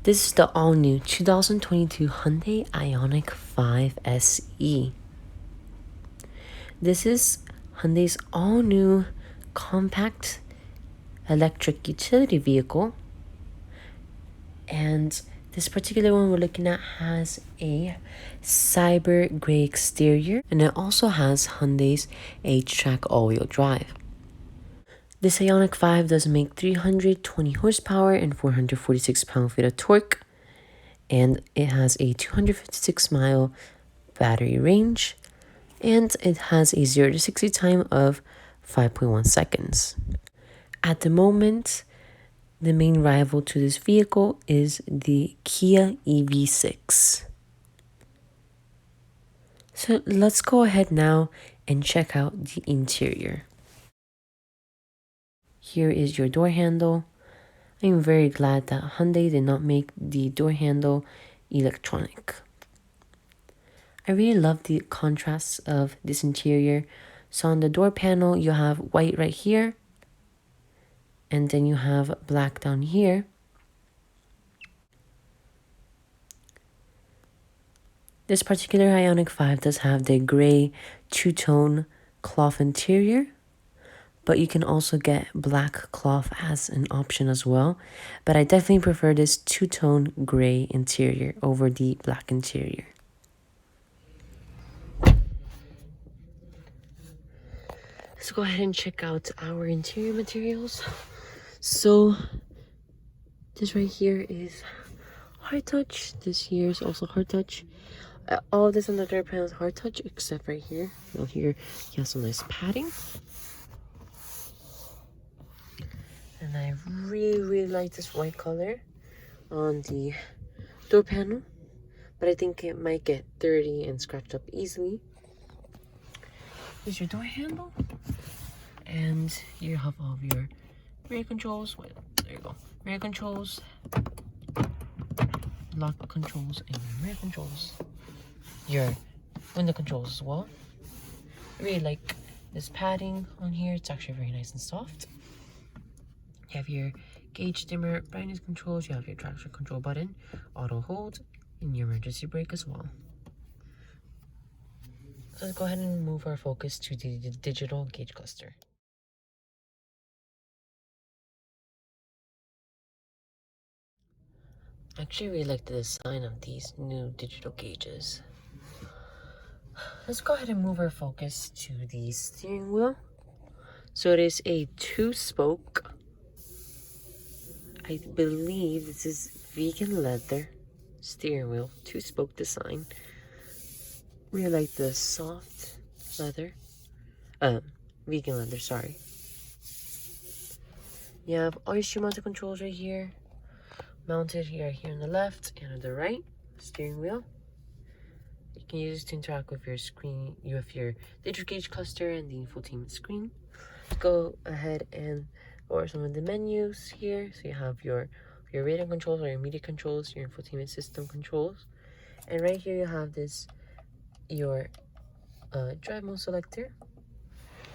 This is the all-new 2022 Hyundai Ioniq 5 SE. This is Hyundai's all-new compact electric utility vehicle. And this particular one we're looking at has a cyber gray exterior, and it also has Hyundai's H-Track all-wheel drive. This Ioniq 5 does make 320 horsepower and 446 pound-feet of torque, and it has a 256-mile battery range, and it has a 0 to 60 time of 5.1 seconds. At the moment, the main rival to this vehicle is the Kia EV6. So let's go ahead now and check out the interior. Here is your door handle. I'm very glad that Hyundai did not make the door handle electronic. I really love the contrasts of this interior. So on the door panel, you have white right here, and then you have black down here. This particular Ioniq 5 does have the gray two-tone cloth interior, but you can also get black cloth as an option as well. But I definitely prefer this two-tone gray interior over the black interior. Let's go ahead and check out our interior materials. So this right here is hard touch. This here is also hard touch. All this on the third panel is hard touch except right here. Now here you have some nice padding. And I really like this white color on the door panel, but I think it might get dirty and scratched up easily. Here's your door handle, and you have all of your rear controls. Wait, there you go. Rear controls, lock controls, and your rear controls. Your window controls as well. I really like this padding on here. It's actually very nice and soft. You have your gauge dimmer, brightness controls, you have your traction control button, auto hold, and your emergency brake as well. So let's go ahead and move our focus to the digital gauge cluster. I actually really like the design of these new digital gauges. Let's go ahead and move our focus to the steering wheel. So it is a 2-spoke. I believe this is vegan leather steering wheel, 2-spoke design. Really like the soft leather, vegan leather, sorry. You have all your steering mounted controls right here, mounted here on the left and on the right steering wheel. You can use this to interact with your screen, with your digital gauge cluster and the infotainment screen. Let's go ahead and go over some of the menus here. So you have your radio controls or your media controls, your infotainment system controls, and right here you have this your drive mode selector.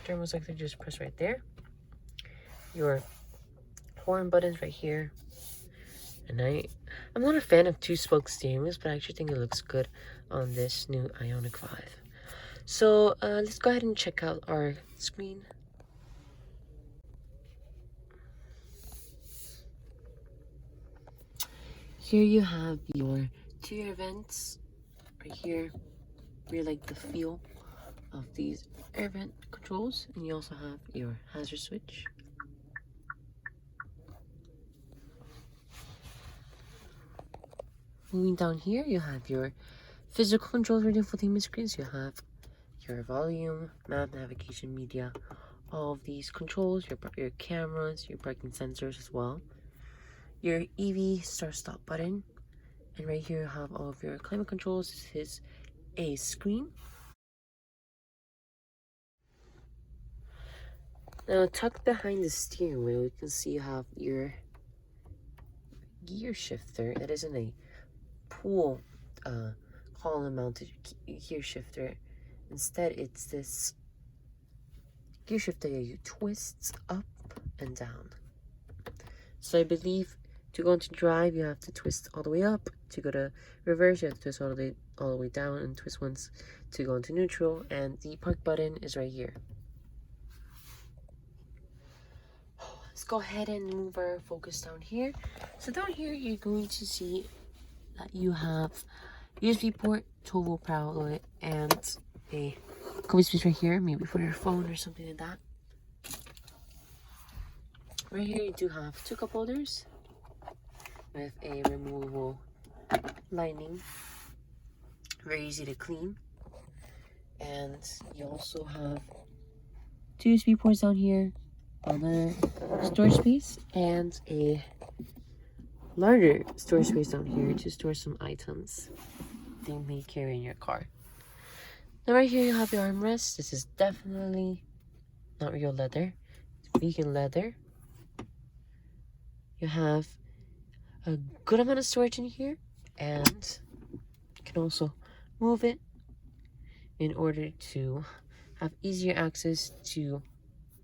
Drive mode selector, just press right there. Your horn buttons right here. And I'm not a fan of 2-spoke steering wheels, but I actually think it looks good on this new Ioniq 5. So let's go ahead and check out our screen. Here you have your interior vents right here. Really like the feel of these air vent controls, and you also have your hazard switch. Moving down here, you have your physical controls for the infotainment screens. You have your volume, map, navigation, media, all of these controls, your cameras, your parking sensors as well. Your EV start-stop button, and right here you have all of your climate controls. This is a screen. Now tucked behind the steering wheel, you can see you have your gear shifter. That isn't a pull column mounted gear shifter. Instead, it's this gear shifter that you twist up and down. So I believe To go into drive, you have to twist all the way up. To go to reverse, you have to twist all the way down and twist once to go into neutral. And the park button is right here. Let's go ahead and move our focus down here. So down here, you're going to see that you have USB port, 12-volt power outlet, and a copy space right here, maybe for your phone or something like that. Right here, you do have two cup holders with a removable lining, very easy to clean. And you also have two USB ports down here, another storage space, and a larger storage space down here to store some items that you may carry in your car. Now right here you have your armrest. This is definitely not real leather, it's vegan leather. You have a good amount of storage in here, and you can also move it in order to have easier access to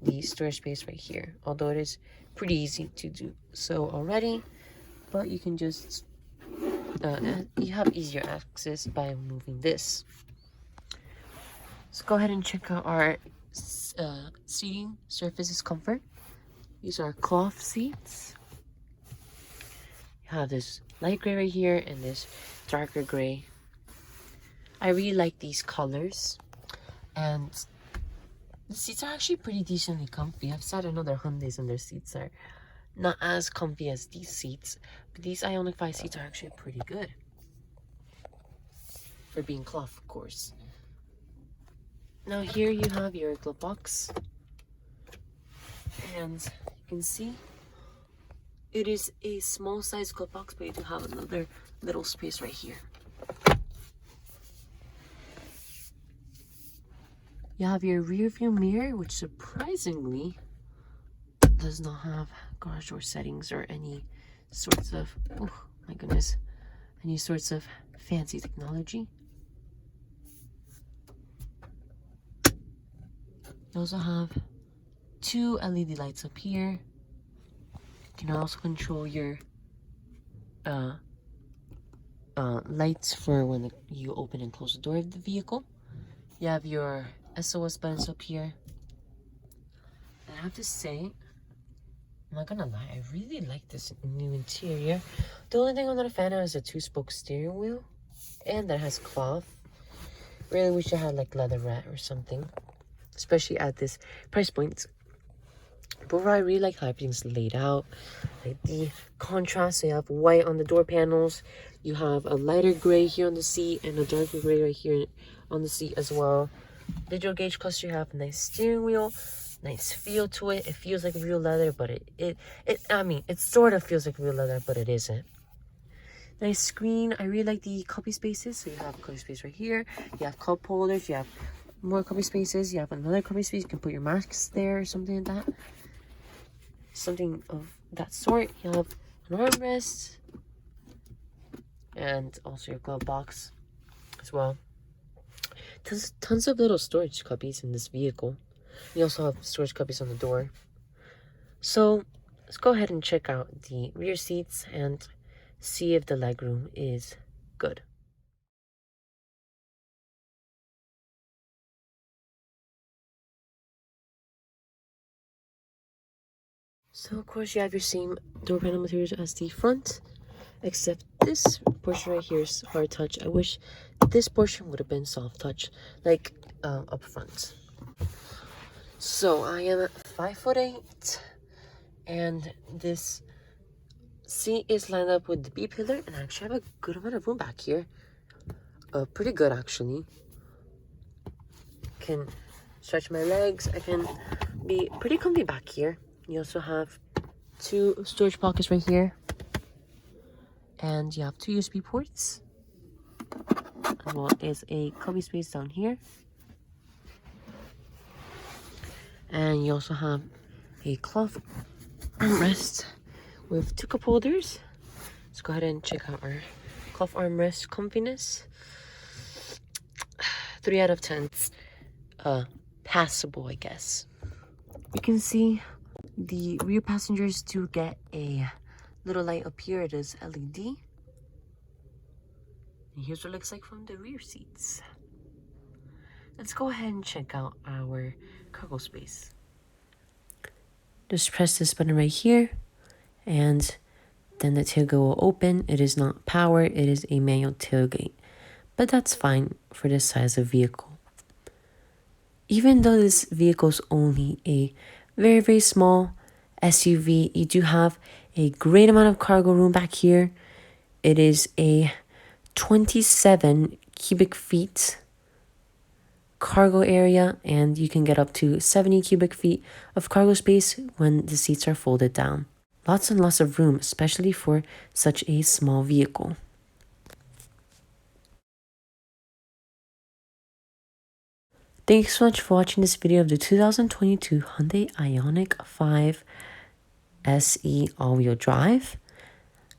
the storage space right here, although it is pretty easy to do so already, but you can just you have easier access by moving this. Let's go ahead and check out our seating surfaces comfort. These are cloth seats. You have this light gray right here and this darker gray. I really like these colors, and the seats are actually pretty decently comfy. I've sat in other Hyundais and their seats are not as comfy as these seats, but these Ioniq 5 seats are actually pretty good for being cloth, of course. Now here you have your glove box, and you can see it is a small size glove box, but you do have another little space right here. You have your rear view mirror, which surprisingly does not have garage door settings or any sorts of, oh my goodness, any sorts of fancy technology. You also have two LED lights up here. You can also control your lights for when you open and close the door of the vehicle. You have your SOS buttons up here. And I have to say, I'm not gonna lie, I really like this new interior. The only thing I'm not a fan of is a 2-spoke steering wheel, and that has cloth. Really wish I had like leather wrap or something, especially at this price point. But I really like how everything's laid out, like the contrast. So you have white on the door panels, you have a lighter gray here on the seat and a darker gray right here on the seat as well. Digital gauge cluster, you have a nice steering wheel, nice feel to it. It feels like real leather, but it sort of feels like real leather, but it isn't. Nice screen. I really like the copy spaces. So you have a copy space right here, you have cup holders, you have more copy spaces, you have another copy space, you can put your masks there or something like that, something of that sort. You have an armrest and also your glove box as well. There's tons of little storage cubbies in this vehicle. You also have storage cubbies on the door. So let's go ahead and check out the rear seats and see if the legroom is good. So of course you have your same door panel materials as the front, except this portion right here is hard touch. I wish this portion would have been soft touch, like up front. So I am 5'8", and this seat is lined up with the B pillar, and I actually have a good amount of room back here. Pretty good actually. Can stretch my legs. I can be pretty comfy back here. You also have two storage pockets right here, and you have two USB ports, as well as a cubby space down here. And you also have a cloth armrest with two cup holders. Let's go ahead and check out our cloth armrest comfiness. 3 out of 10. Passable, I guess. You can see the rear passengers do get a Little light up here, it is LED. And here's what it looks like from the rear seats. Let's go ahead and check out our cargo space. Just press this button right here, and then the tailgate will open. It is not powered, it is a manual tailgate, but that's fine for this size of vehicle. Even though this vehicle is only a very, very small SUV, you do have a great amount of cargo room back here. It is a 27 cubic feet cargo area, and you can get up to 70 cubic feet of cargo space when the seats are folded down. Lots and lots of room, especially for such a small vehicle. Thanks so much for watching this video of the 2022 Hyundai Ioniq 5 SE all-wheel drive.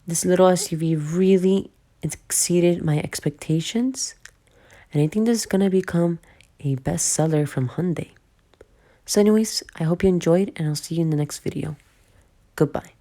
This little SUV really exceeded my expectations, and I think this is going to become a bestseller from Hyundai. So anyways, I hope you enjoyed, and I'll see you in the next video. Goodbye.